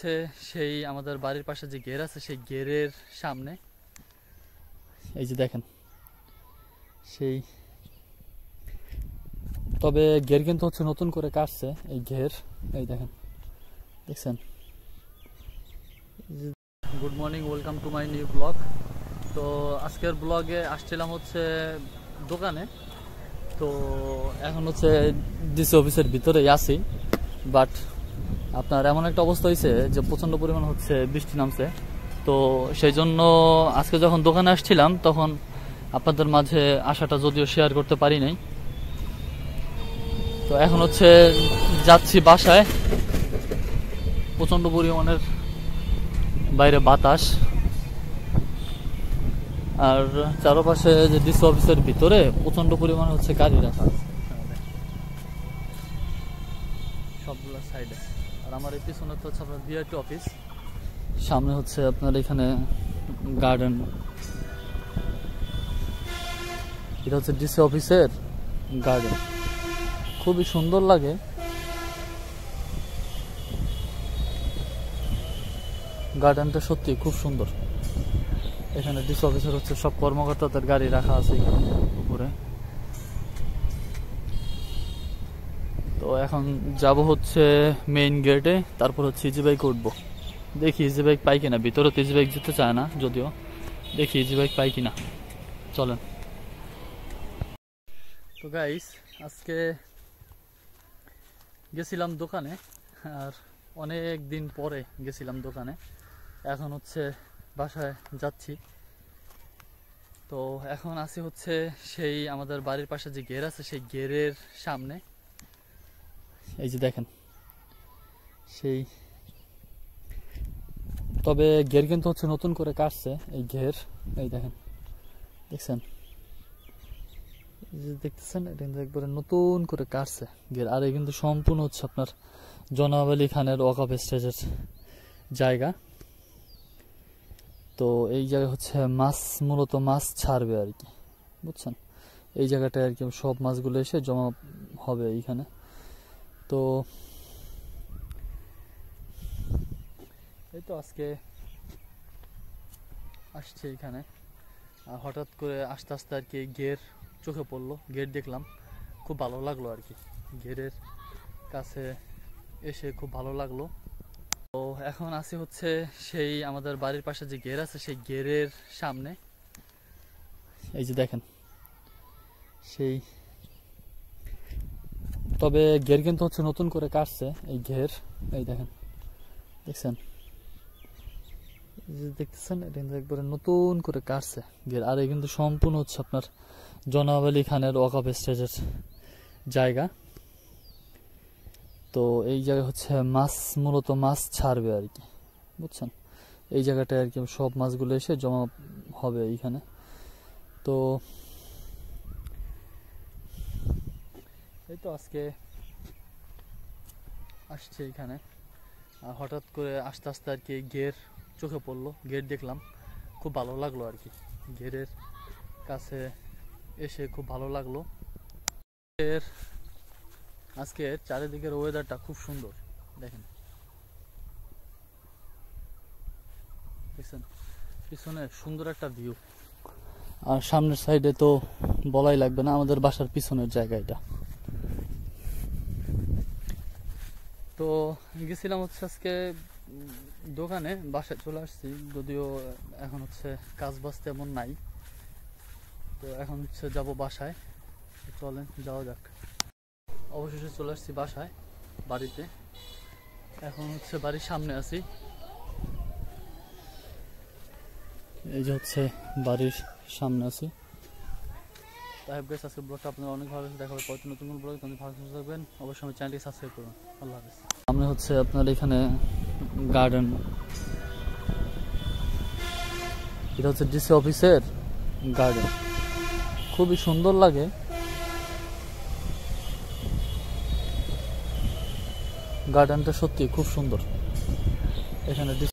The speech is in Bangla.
হচ্ছে সেই আমাদের বাড়ির পাশে যে গের আছে সেই গেরের সামনে। এই যে দেখেন সেই, তবে গের কিন্তু হচ্ছে নতুন করে কাটছে এই ঘের। এই দেখেন, দেখছেন। Good morning, welcome to my new blog. তো আজকের ব্লগে আসছিলাম হচ্ছে দোকানে। তো এখন হচ্ছে ডিসি অফিসের ভিতরেই আছি, বাট আপনার এমন একটা অবস্থা হয়েছে যে প্রচণ্ড পরিমাণ হচ্ছে বৃষ্টি নামছে। তো সেই জন্য আজকে যখন দোকানে আসছিলাম তখন আপনাদের মাঝে আশাটা যদিও শেয়ার করতে পারি নাই। তো এখন হচ্ছে যাচ্ছি বাসায়। প্রচণ্ড পরিমাণের বাইরে বাতাস, আর চারপাশে যে ডিসি অফিসের ভিতরে প্রচণ্ড পরিমাণে হচ্ছে গাড়ি রাখা আছে সবগুলো সাইডে। আর আমার এই পিছনে তো হচ্ছে আপনার বিআরটি অফিস, সামনে হচ্ছে আপনার এখানে গার্ডেন। এটা হচ্ছে ডিসি অফিসের গার্ডেন, খুবই সুন্দর লাগে। গার্ডেনটা সত্যি খুব সুন্দর। এখানে ডিসি অফিসের হচ্ছে সব কর্মকর্তাদের গাড়ি রাখা আছে এখানে উপরে। তো এখন যাব হচ্ছে মেইন গেটে, তারপর হচ্ছে ইজি বাইক উঠবো। দেখি ইজি বাইক পাই কিনা, ভিতরে তো ইজি বাইক যেতে চায় না যদিও, দেখি ইজি বাইক পাই কিনা। চলেন। তো গাইস, আজকে গেছিলাম দোকানে, আর অনেক দিন পরে গেছিলাম দোকানে। এখন হচ্ছে বাসায় যাচ্ছি। তো এখন আছি হচ্ছে সেই আমাদের বাড়ির পাশে যে গের আছে সেই গেরের সামনে। এই যে দেখেন সেই, তবে গের কিন্তু হচ্ছে নতুন করে কাটছে এই ঘের। এই দেখেন, দেখছেন, দেখতেছেন, এটা কিন্তু একবারে নতুন করে কাটছে গের। আর এই কিন্তু সম্পূর্ণ হচ্ছে আপনার জনাব আলী খানের ওয়াকফ স্টেজের জায়গা। তো এই জায়গায় হচ্ছে মাছ, মূলত মাছ ছাড়বে আর কি, বুঝছেন। এই জায়গাটায় আর কি সব মাছগুলো এসে জমা হবে এইখানে। তো এই তো আজকে আসছে এখানে, আর হঠাৎ করে আস্তে আস্তে আর কি গের চোখে পড়লো, গেট দেখলাম, খুব ভালো লাগলো আর কি। গেরের কাছে এসে খুব ভালো লাগলো। তো এখন আছি হচ্ছে সেই আমাদের বাড়ির পাশে যে গের আছে সেই গেরের সামনে। এই যে দেখেন সেই, তবে গের কিন্তু হচ্ছে নতুন করে কাটছে এই ঘের। এই দেখেন, দেখছেন, দেখতেছেন, এটা কিন্তু একবারে নতুন করে কাটছে গের। আর এই কিন্তু সম্পূর্ণ হচ্ছে আপনার জনাব আলী খানের ওয়াকফ স্টেজের জায়গা। তো এই জায়গায় হচ্ছে মাছ, মূলত মাছ ছাড়বে আর কি, বুঝছেন। এই জায়গাটায় আর কি সব মাছগুলো এসে জমা হবে এইখানে। তো এই তো আজকে আসছে এখানে, আর হঠাৎ করে আস্তে আস্তে আর কি গের চোখে পড়লো, গেট দেখলাম, খুব ভালো লাগলো আর কি। গেরের কাছে এসে খুব ভালো লাগলো। আজকে চারিদিকের ওয়েদারটা খুব সুন্দর, দেখেন, দেখছেন, পিছনে সুন্দর একটা ভিউ। আর সামনের সাইডে তো বলাই লাগবে না, আমাদের বাসার পিছনের জায়গা এটা। তো গেছিলাম হচ্ছে আজকে দোকানে, বাসায় চলে আসছি, যদিও এখন হচ্ছে কাজ বাজ তেমন নাই। তো এখন হচ্ছে যাব বাসায়, চলেন যাওয়া যাক। অবশেষে চলে আসছি বাসায়, বাড়িতে। এখন হচ্ছে বাড়ির সামনে আছি, এই যে হচ্ছে বাড়ির সামনে আছি। তাই গাইস, আজকে ব্লগটা আপনারা অনেক ভালো দেখা হবে পরে নতুন ব্লগ। তুমি ভালো থাকবেন, অবশ্যই আমার চ্যানেলটি সাবস্ক্রাইব করুন। আল্লাহ হাফেজ। সামনে হচ্ছে আপনার এখানে গার্ডেন, এটা হচ্ছে ডিসি অফিসের গার্ডেন, খুবই সুন্দর লাগে। গার্ডেনটা সত্যি খুব সুন্দর। এখানে